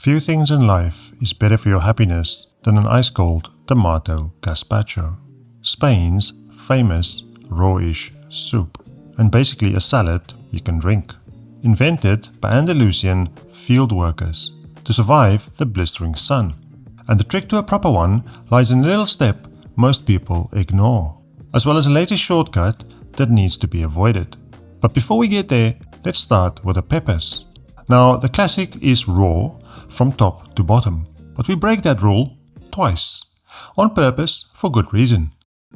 Few things in life is better for your happiness than an ice-cold tomato gazpacho, Spain's famous rawish soup, and basically a salad you can drink. Invented by Andalusian field workers to survive the blistering sun. And the trick to a proper one lies in a little step most people ignore, as well as a latest shortcut that needs to be avoided. But before we get there, let's start with the peppers. Now, the classic is raw from top to bottom, but we break that rule twice, on purpose for good reason.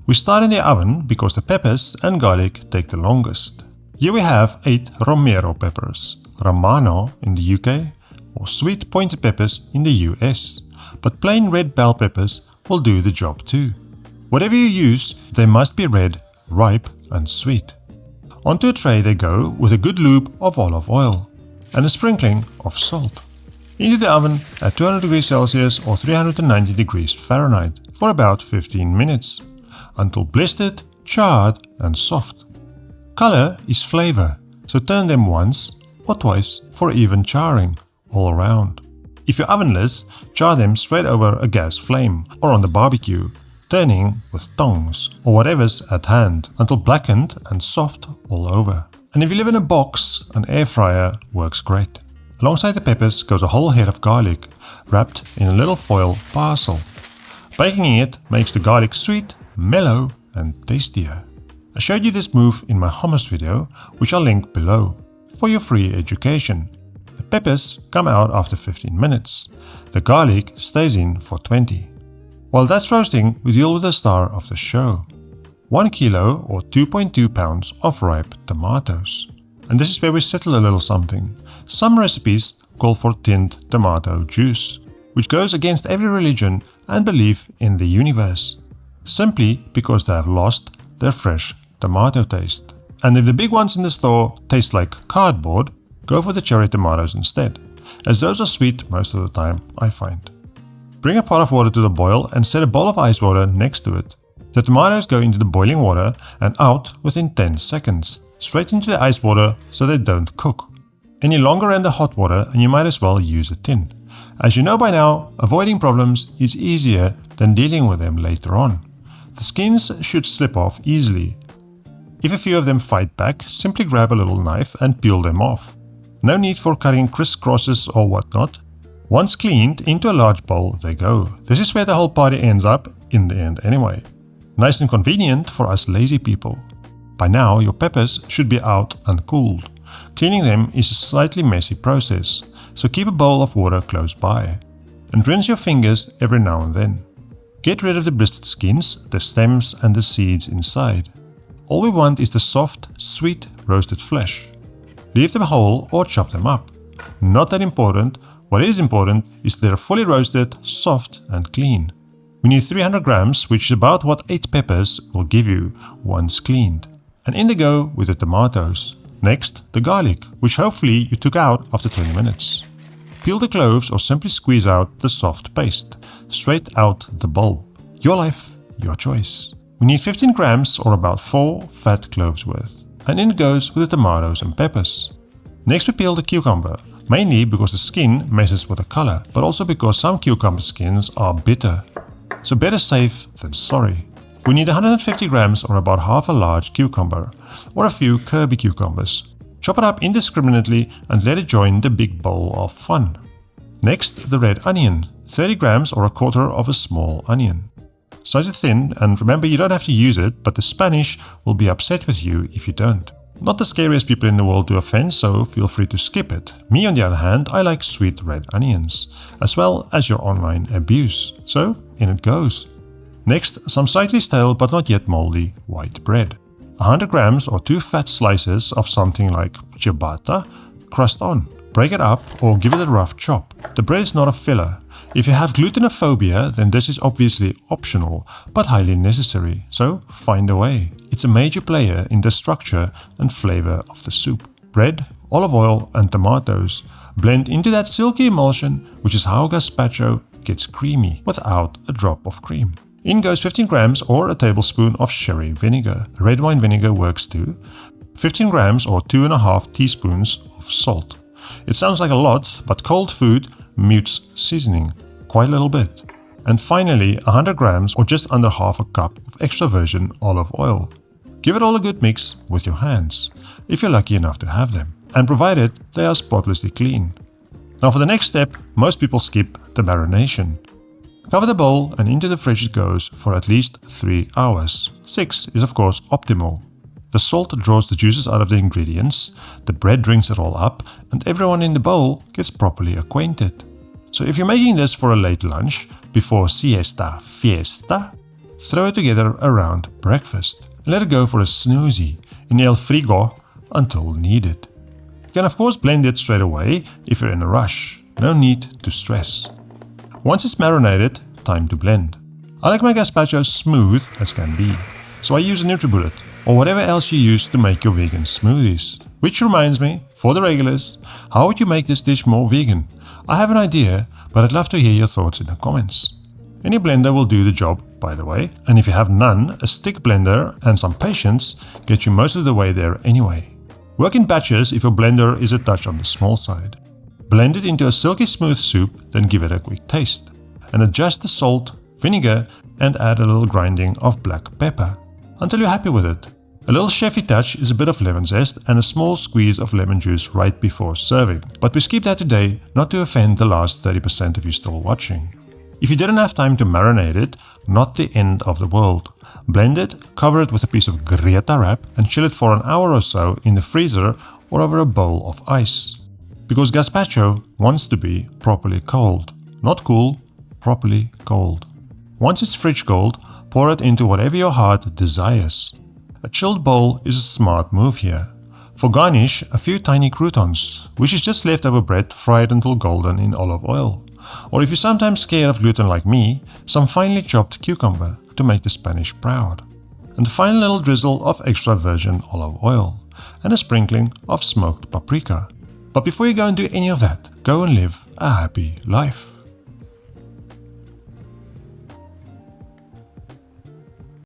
We start in the oven because the peppers and garlic take the longest. Here we have 8 Romero peppers, Romano in the UK, or sweet pointed peppers in the US, but plain red bell peppers will do the job too. Whatever you use, they must be red, ripe and sweet. Onto a tray they go with a good lube of olive oil and a sprinkling of salt. Into the oven at 200 degrees Celsius or 390 degrees Fahrenheit for about 15 minutes, until blistered, charred and soft. Color is flavor, so turn them once or twice for even charring all around. If you're ovenless, char them straight over a gas flame or on the barbecue, turning with tongs or whatever's at hand until blackened and soft all over. And if you live in a box, an air fryer works great. Alongside the peppers goes a whole head of garlic, wrapped in a little foil parcel. Baking it makes the garlic sweet, mellow and tastier. I showed you this move in my hummus video, which I'll link below, for your free education. The peppers come out after 15 minutes. The garlic stays in for 20. While that's roasting, we deal with the star of the show. 1 kilo or 2.2 pounds of ripe tomatoes. And this is where we settle a little something. Some recipes call for tinned tomato juice, which goes against every religion and belief in the universe, simply because they have lost their fresh tomato taste. And if the big ones in the store taste like cardboard, go for the cherry tomatoes instead, as those are sweet most of the time, I find. Bring a pot of water to the boil and set a bowl of ice water next to it. The tomatoes go into the boiling water and out within 10 seconds, straight into the ice water so they don't cook. Any longer in the hot water and you might as well use a tin. As you know by now, avoiding problems is easier than dealing with them later on. The skins should slip off easily. If a few of them fight back, simply grab a little knife and peel them off. No need for cutting crisscrosses or whatnot. Once cleaned, into a large bowl they go. This is where the whole party ends up in the end anyway. Nice and convenient for us lazy people. By now your peppers should be out and cooled. Cleaning them is a slightly messy process, so keep a bowl of water close by. And rinse your fingers every now and then. Get rid of the blistered skins, the stems and the seeds inside. All we want is the soft, sweet, roasted flesh. Leave them whole or chop them up. Not that important. What is important is they're fully roasted, soft and clean. We need 300 grams, which is about what 8 peppers will give you once cleaned. And in they go with the tomatoes. Next, the garlic, which hopefully you took out after 20 minutes. Peel the cloves or simply squeeze out the soft paste, straight out the bulb. Your life, your choice. We need 15 grams or about 4 fat cloves worth. And in it goes with the tomatoes and peppers. Next we peel the cucumber, mainly because the skin messes with the color, but also because some cucumber skins are bitter. So better safe than sorry. We need 150 grams or about half a large cucumber, or a few Kirby cucumbers. Chop it up indiscriminately and let it join the big bowl of fun. Next, the red onion, 30 grams or a quarter of a small onion. Slice it thin, and remember you don't have to use it, but the Spanish will be upset with you if you don't. Not the scariest people in the world to offend, so feel free to skip it. Me on the other hand, I like sweet red onions, as well as your online abuse, so in it goes. Next, some slightly stale but not yet moldy white bread. 100 grams or 2 fat slices of something like ciabatta, crust on. Break it up or give it a rough chop. The bread is not a filler. If you have glutenophobia, then this is obviously optional, but highly necessary, so find a way. It's a major player in the structure and flavor of the soup. Bread, olive oil and tomatoes blend into that silky emulsion, which is how gazpacho gets creamy without a drop of cream. In goes 15 grams or a tablespoon of sherry vinegar. Red wine vinegar works too. 15 grams or 2.5 teaspoons of salt. It sounds like a lot, but cold food mutes seasoning, quite a little bit. And finally 100 grams or just under half a cup of extra virgin olive oil. Give it all a good mix with your hands, if you're lucky enough to have them, and provided they are spotlessly clean. Now for the next step, most people skip the marination. Cover the bowl and into the fridge it goes for at least 3 hours. 6 is of course optimal. The salt draws the juices out of the ingredients, the bread drinks it all up, and everyone in the bowl gets properly acquainted. So if you're making this for a late lunch, before siesta, fiesta, throw it together around breakfast and let it go for a snoozy in el frigo until needed. You can of course blend it straight away if you're in a rush, no need to stress. Once it's marinated, time to blend. I like my gazpacho smooth as can be, so I use a NutriBullet or whatever else you use to make your vegan smoothies. Which reminds me, for the regulars, how would you make this dish more vegan? I have an idea, but I'd love to hear your thoughts in the comments. Any blender will do the job, by the way, and if you have none, a stick blender and some patience get you most of the way there anyway. Work in batches if your blender is a touch on the small side. Blend it into a silky smooth soup, then give it a quick taste. And adjust the salt, vinegar, and add a little grinding of black pepper until you're happy with it. A little chefy touch is a bit of lemon zest and a small squeeze of lemon juice right before serving. But we skip that today, not to offend the last 30% of you still watching. If you didn't have time to marinate it, not the end of the world. Blend it, cover it with a piece of Greta wrap and chill it for an hour or so in the freezer or over a bowl of ice. Because gazpacho wants to be properly cold. Not cool, properly cold. Once it's fridge cold, pour it into whatever your heart desires. A chilled bowl is a smart move here. For garnish, a few tiny croutons, which is just leftover bread fried until golden in olive oil. Or if you're sometimes scared of gluten like me, some finely chopped cucumber to make the Spanish proud. And a fine little drizzle of extra virgin olive oil, and a sprinkling of smoked paprika. But before you go and do any of that, go and live a happy life.